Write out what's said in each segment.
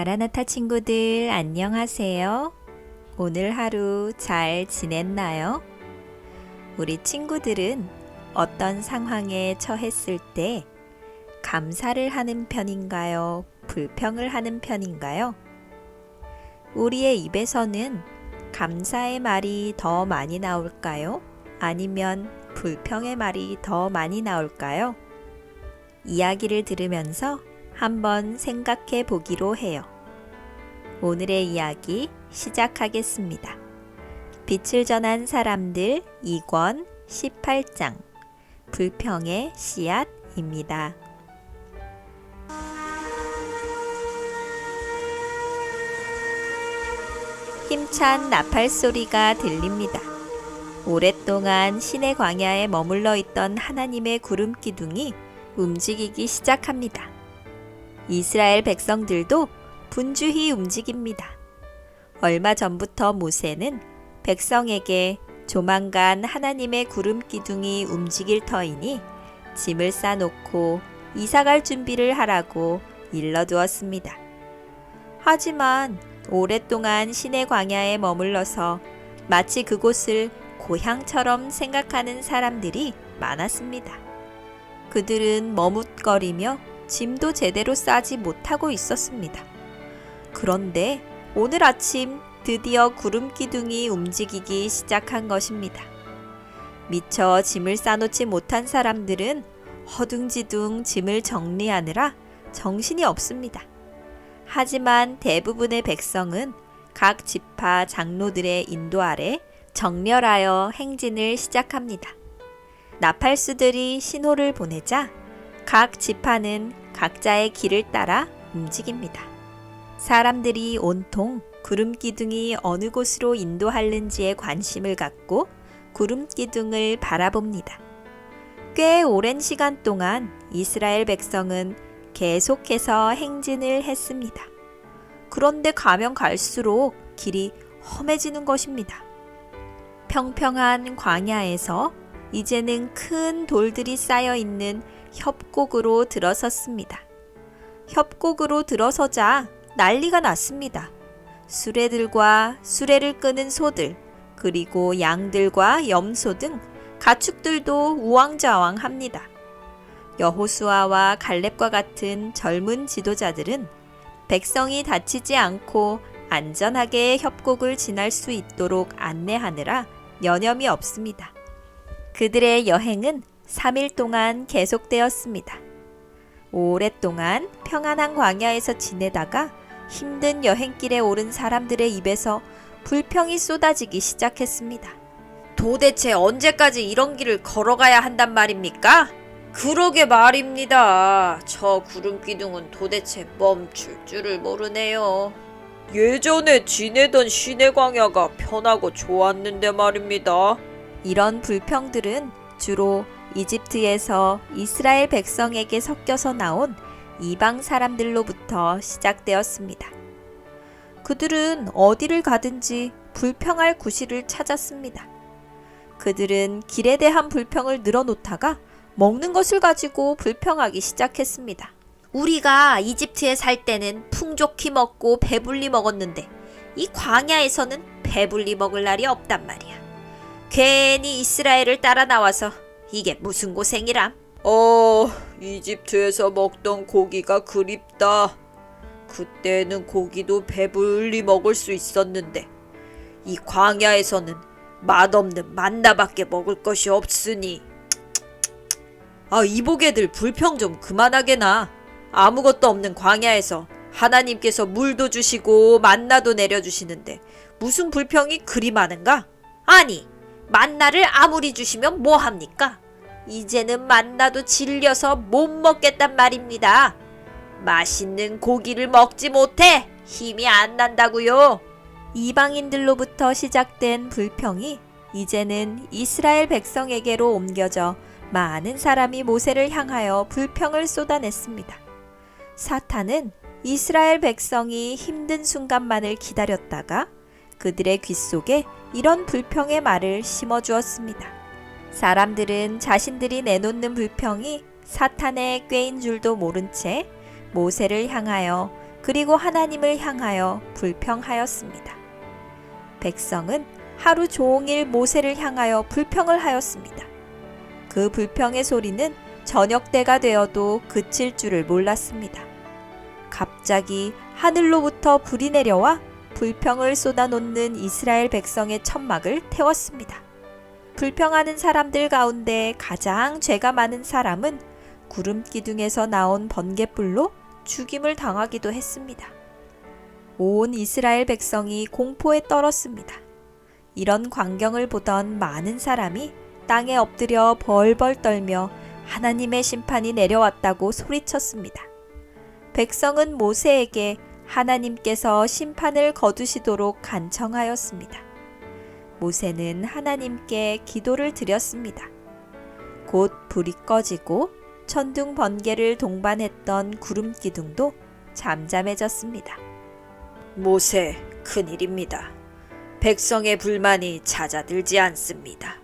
마라나타 친구들 안녕하세요. 오늘 하루 잘 지냈나요? 우리 친구들은 어떤 상황에 처했을 때 감사를 하는 편인가요? 불평을 하는 편인가요? 우리의 입에서는 감사의 말이 더 많이 나올까요? 아니면 불평의 말이 더 많이 나올까요? 이야기를 들으면서 한번 생각해 보기로 해요. 오늘의 이야기 시작하겠습니다. 빛을 전한 사람들 2권 18장 불평의 씨앗입니다. 힘찬 나팔 소리가 들립니다. 오랫동안 시내 광야에 머물러 있던 하나님의 구름 기둥이 움직이기 시작합니다. 이스라엘 백성들도 분주히 움직입니다. 얼마 전부터 모세는 백성에게 조만간 하나님의 구름 기둥이 움직일 터이니 짐을 싸놓고 이사갈 준비를 하라고 일러두었습니다. 하지만 오랫동안 시내 광야에 머물러서 마치 그곳을 고향처럼 생각하는 사람들이 많았습니다. 그들은 머뭇거리며 짐도 제대로 싸지 못하고 있었습니다. 그런데 오늘 아침 드디어 구름 기둥이 움직이기 시작한 것입니다. 미처 짐을 싸놓지 못한 사람들은 허둥지둥 짐을 정리하느라 정신이 없습니다. 하지만 대부분의 백성은 각 지파 장로들의 인도 아래 정렬하여 행진을 시작합니다. 나팔수들이 신호를 보내자 각 지파는 각자의 길을 따라 움직입니다. 사람들이 온통 구름 기둥이 어느 곳으로 인도하는지에 관심을 갖고 구름 기둥을 바라봅니다. 꽤 오랜 시간 동안 이스라엘 백성은 계속해서 행진을 했습니다. 그런데 가면 갈수록 길이 험해지는 것입니다. 평평한 광야에서 이제는 큰 돌들이 쌓여 있는 협곡으로 들어섰습니다. 협곡으로 들어서자 난리가 났습니다. 수레들과 수레를 끄는 소들, 그리고 양들과 염소 등 가축들도 우왕좌왕합니다. 여호수아와 갈렙과 같은 젊은 지도자들은 백성이 다치지 않고 안전하게 협곡을 지날 수 있도록 안내하느라 여념이 없습니다. 그들의 여행은 3일 동안 계속되었습니다. 오랫동안 평안한 광야에서 지내다가 힘든 여행길에 오른 사람들의 입에서 불평이 쏟아지기 시작했습니다. 도대체 언제까지 이런 길을 걸어가야 한단 말입니까? 그러게 말입니다. 저 구름 기둥은 도대체 멈출 줄을 모르네요. 예전에 지내던 시내 광야가 편하고 좋았는데 말입니다. 이런 불평들은 주로 이집트에서 이스라엘 백성에게 섞여서 나온 이방 사람들로부터 시작되었습니다. 그들은 어디를 가든지 불평할 구실을 찾았습니다. 그들은 길에 대한 불평을 늘어놓다가 먹는 것을 가지고 불평하기 시작했습니다. 우리가 이집트에 살 때는 풍족히 먹고 배불리 먹었는데 이 광야에서는 배불리 먹을 날이 없단 말이야. 괜히 이스라엘을 따라 나와서 이게 무슨 고생이람? 이집트에서 먹던 고기가 그립다. 그때는 고기도 배불리 먹을 수 있었는데 이 광야에서는 맛없는 만나밖에 먹을 것이 없으니. 이보게들 불평 좀 그만하게나. 아무것도 없는 광야에서 하나님께서 물도 주시고 만나도 내려주시는데 무슨 불평이 그리 많은가? 아니, 만나를 아무리 주시면 뭐합니까? 이제는 만나도 질려서 못 먹겠단 말입니다. 맛있는 고기를 먹지 못해 힘이 안 난다고요. 이방인들로부터 시작된 불평이 이제는 이스라엘 백성에게로 옮겨져 많은 사람이 모세를 향하여 불평을 쏟아냈습니다. 사탄은 이스라엘 백성이 힘든 순간만을 기다렸다가 그들의 귀 속에 이런 불평의 말을 심어주었습니다. 사람들은 자신들이 내놓는 불평이 사탄의 꾀인 줄도 모른 채 모세를 향하여 그리고 하나님을 향하여 불평하였습니다. 백성은 하루 종일 모세를 향하여 불평을 하였습니다. 그 불평의 소리는 저녁 때가 되어도 그칠 줄을 몰랐습니다. 갑자기 하늘로부터 불이 내려와 불평을 쏟아놓는 이스라엘 백성의 천막을 태웠습니다. 불평하는 사람들 가운데 가장 죄가 많은 사람은 구름 기둥에서 나온 번갯불로 죽임을 당하기도 했습니다. 온 이스라엘 백성이 공포에 떨었습니다. 이런 광경을 보던 많은 사람이 땅에 엎드려 벌벌 떨며 하나님의 심판이 내려왔다고 소리쳤습니다. 백성은 모세에게 하나님께서 심판을 거두시도록 간청하였습니다. 모세는 하나님께 기도를 드렸습니다. 곧 불이 꺼지고 천둥 번개를 동반했던 구름 기둥도 잠잠해졌습니다. 모세, 큰일입니다. 백성의 불만이 잦아들지 않습니다.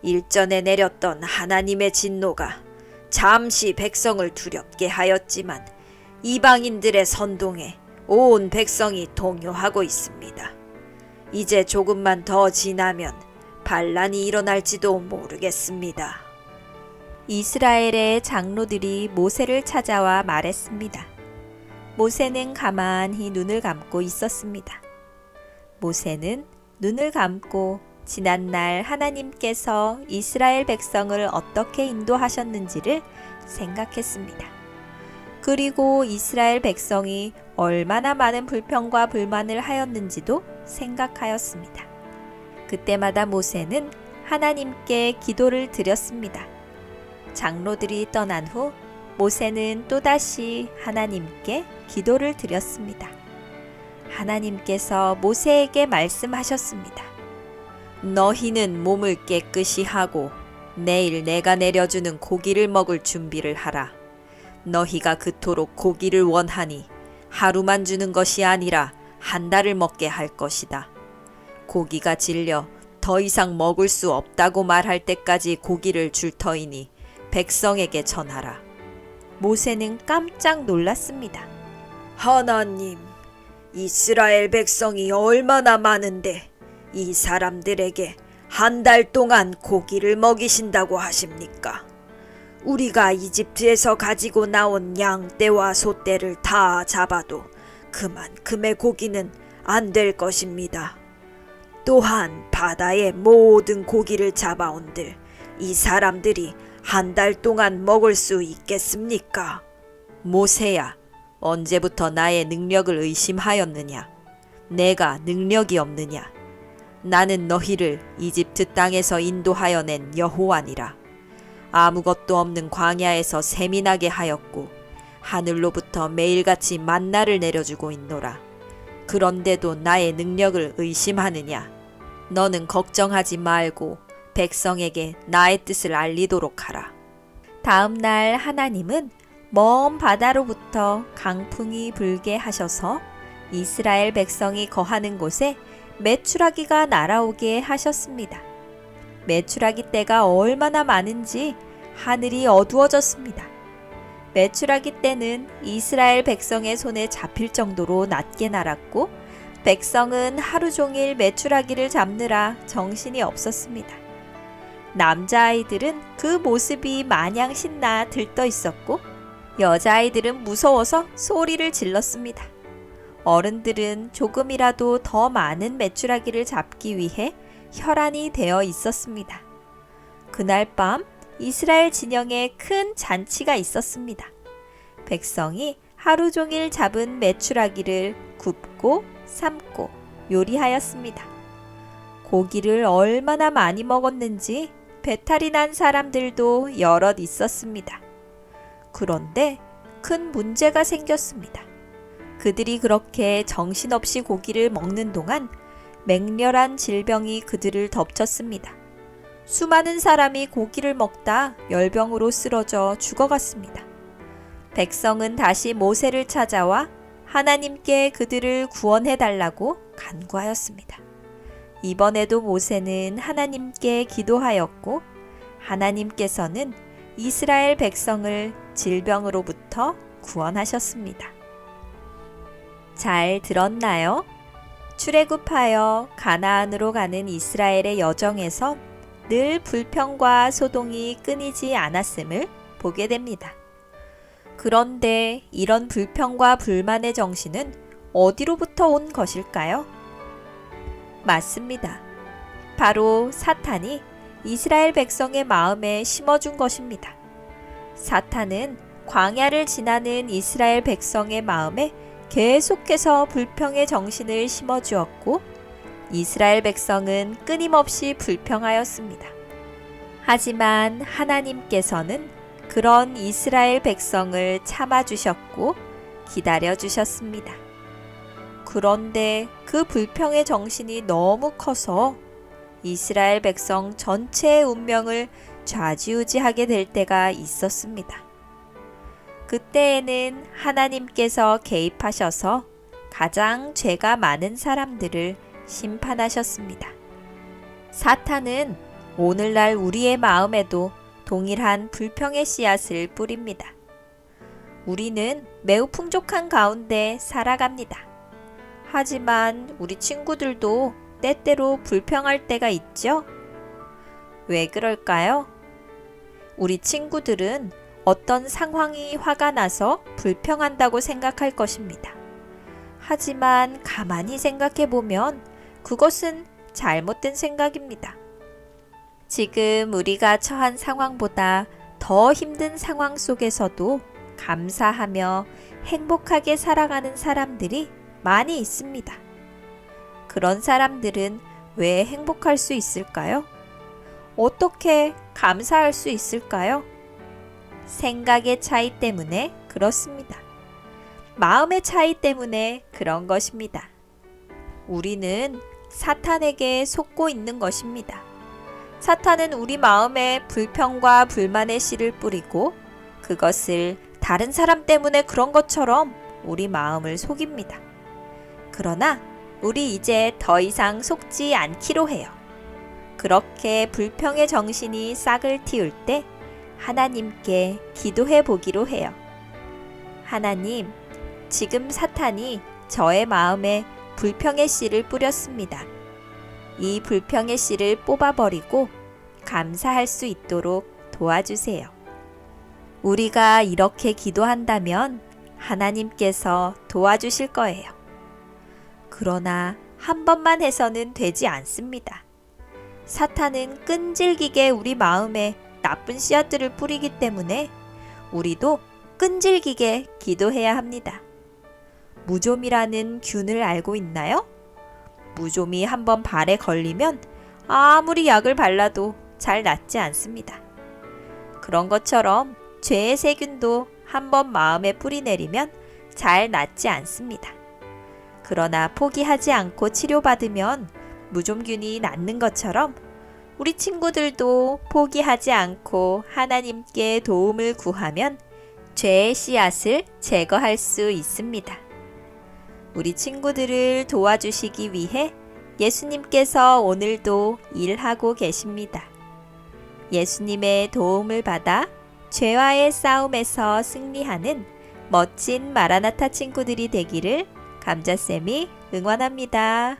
일전에 내렸던 하나님의 진노가 잠시 백성을 두렵게 하였지만 이방인들의 선동에 온 백성이 동요하고 있습니다. 이제 조금만 더 지나면 반란이 일어날지도 모르겠습니다. 이스라엘의 장로들이 모세를 찾아와 말했습니다. 모세는 가만히 눈을 감고 있었습니다. 모세는 눈을 감고 지난날 하나님께서 이스라엘 백성을 어떻게 인도하셨는지를 생각했습니다. 그리고 이스라엘 백성이 얼마나 많은 불평과 불만을 하였는지도 생각하였습니다. 그때마다 모세는 하나님께 기도를 드렸습니다. 장로들이 떠난 후 모세는 또다시 하나님께 기도를 드렸습니다. 하나님께서 모세에게 말씀하셨습니다. 너희는 몸을 깨끗이 하고 내일 내가 내려주는 고기를 먹을 준비를 하라. 너희가 그토록 고기를 원하니 하루만 주는 것이 아니라 한 달을 먹게 할 것이다. 고기가 질려 더 이상 먹을 수 없다고 말할 때까지 고기를 줄 터이니 백성에게 전하라. 모세는 깜짝 놀랐습니다. 하나님, 이스라엘 백성이 얼마나 많은데 이 사람들에게 한 달 동안 고기를 먹이신다고 하십니까? 우리가 이집트에서 가지고 나온 양떼와 소떼를 다 잡아도 그만큼의 고기는 안 될 것입니다. 또한 바다의 모든 고기를 잡아온들 이 사람들이 한 달 동안 먹을 수 있겠습니까? 모세야, 언제부터 나의 능력을 의심하였느냐? 내가 능력이 없느냐? 나는 너희를 이집트 땅에서 인도하여 낸 여호와니라. 아무것도 없는 광야에서 샘이 나게 하였고 하늘로부터 매일같이 만나를 내려주고 있노라. 그런데도 나의 능력을 의심하느냐? 너는 걱정하지 말고 백성에게 나의 뜻을 알리도록 하라. 다음 날 하나님은 먼 바다로부터 강풍이 불게 하셔서 이스라엘 백성이 거하는 곳에 메추라기가 날아오게 하셨습니다. 메추라기 떼가 얼마나 많은지 하늘이 어두워졌습니다. 메추라기 떼는 이스라엘 백성의 손에 잡힐 정도로 낮게 날았고 백성은 하루 종일 메추라기를 잡느라 정신이 없었습니다. 남자아이들은 그 모습이 마냥 신나 들떠 있었고 여자아이들은 무서워서 소리를 질렀습니다. 어른들은 조금이라도 더 많은 메추라기를 잡기 위해 혈안이 되어 있었습니다. 그날 밤 이스라엘 진영에 큰 잔치가 있었습니다. 백성이 하루 종일 잡은 메추라기를 굽고 삶고 요리하였습니다. 고기를 얼마나 많이 먹었는지 배탈이 난 사람들도 여럿 있었습니다. 그런데 큰 문제가 생겼습니다. 그들이 그렇게 정신없이 고기를 먹는 동안 맹렬한 질병이 그들을 덮쳤습니다. 수많은 사람이 고기를 먹다 열병으로 쓰러져 죽어갔습니다. 백성은 다시 모세를 찾아와 하나님께 그들을 구원해달라고 간구하였습니다. 이번에도 모세는 하나님께 기도하였고 하나님께서는 이스라엘 백성을 질병으로부터 구원하셨습니다. 잘 들었나요? 출애굽하여 가나안으로 가는 이스라엘의 여정에서 늘 불평과 소동이 끊이지 않았음을 보게 됩니다. 그런데 이런 불평과 불만의 정신은 어디로부터 온 것일까요? 맞습니다. 바로 사탄이 이스라엘 백성의 마음에 심어준 것입니다. 사탄은 광야를 지나는 이스라엘 백성의 마음에 계속해서 불평의 정신을 심어주었고 이스라엘 백성은 끊임없이 불평하였습니다. 하지만 하나님께서는 그런 이스라엘 백성을 참아주셨고 기다려주셨습니다. 그런데 그 불평의 정신이 너무 커서 이스라엘 백성 전체의 운명을 좌지우지하게 될 때가 있었습니다. 그때에는 하나님께서 개입하셔서 가장 죄가 많은 사람들을 심판하셨습니다. 사탄은 오늘날 우리의 마음에도 동일한 불평의 씨앗을 뿌립니다. 우리는 매우 풍족한 가운데 살아갑니다. 하지만 우리 친구들도 때때로 불평할 때가 있죠? 왜 그럴까요? 우리 친구들은 어떤 상황이 화가 나서 불평한다고 생각할 것입니다. 하지만 가만히 생각해 보면 그것은 잘못된 생각입니다. 지금 우리가 처한 상황보다 더 힘든 상황 속에서도 감사하며 행복하게 살아가는 사람들이 많이 있습니다. 그런 사람들은 왜 행복할 수 있을까요? 어떻게 감사할 수 있을까요? 생각의 차이 때문에 그렇습니다. 마음의 차이 때문에 그런 것입니다. 우리는 사탄에게 속고 있는 것입니다. 사탄은 우리 마음에 불평과 불만의 씨를 뿌리고 그것을 다른 사람 때문에 그런 것처럼 우리 마음을 속입니다. 그러나 우리 이제 더 이상 속지 않기로 해요. 그렇게 불평의 정신이 싹을 틔울 때 하나님께 기도해 보기로 해요. 하나님, 지금 사탄이 저의 마음에 불평의 씨를 뿌렸습니다. 이 불평의 씨를 뽑아버리고 감사할 수 있도록 도와주세요. 우리가 이렇게 기도한다면 하나님께서 도와주실 거예요. 그러나 한 번만 해서는 되지 않습니다. 사탄은 끈질기게 우리 마음에 나쁜 씨앗들을 뿌리기 때문에 우리도 끈질기게 기도해야 합니다. 무좀이라는 균을 알고 있나요? 무좀이 한번 발에 걸리면 아무리 약을 발라도 잘 낫지 않습니다. 그런 것처럼 죄의 세균도 한번 마음에 뿌리내리면 잘 낫지 않습니다. 그러나 포기하지 않고 치료받으면 무좀균이 낫는 것처럼 우리 친구들도 포기하지 않고 하나님께 도움을 구하면 죄의 씨앗을 제거할 수 있습니다. 우리 친구들을 도와주시기 위해 예수님께서 오늘도 일하고 계십니다. 예수님의 도움을 받아 죄와의 싸움에서 승리하는 멋진 마라나타 친구들이 되기를 감자쌤이 응원합니다.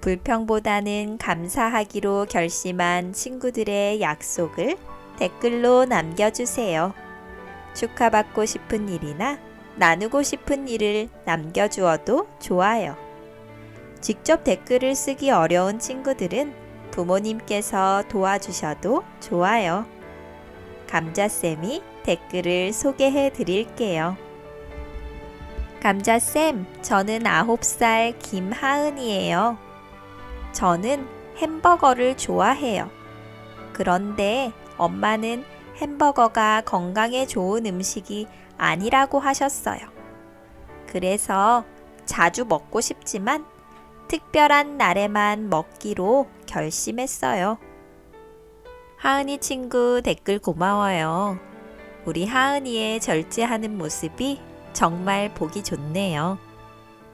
불평보다는 감사하기로 결심한 친구들의 약속을 댓글로 남겨주세요. 축하받고 싶은 일이나 나누고 싶은 일을 남겨주어도 좋아요. 직접 댓글을 쓰기 어려운 친구들은 부모님께서 도와주셔도 좋아요. 감자쌤이 댓글을 소개해 드릴게요. 감자쌤, 저는 9살 김하은이에요. 저는 햄버거를 좋아해요. 그런데 엄마는 햄버거가 건강에 좋은 음식이 아니라고 하셨어요. 그래서 자주 먹고 싶지만 특별한 날에만 먹기로 결심했어요. 하은이 친구 댓글 고마워요. 우리 하은이의 절제하는 모습이 정말 보기 좋네요.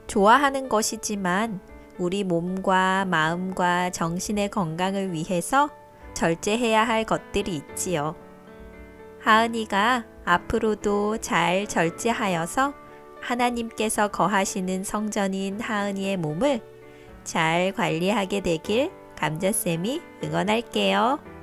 좋아하는 것이지만 우리 몸과 마음과 정신의 건강을 위해서 절제해야 할 것들이 있지요. 하은이가 앞으로도 잘 절제하여서 하나님께서 거하시는 성전인 하은이의 몸을 잘 관리하게 되길 감자쌤이 응원할게요.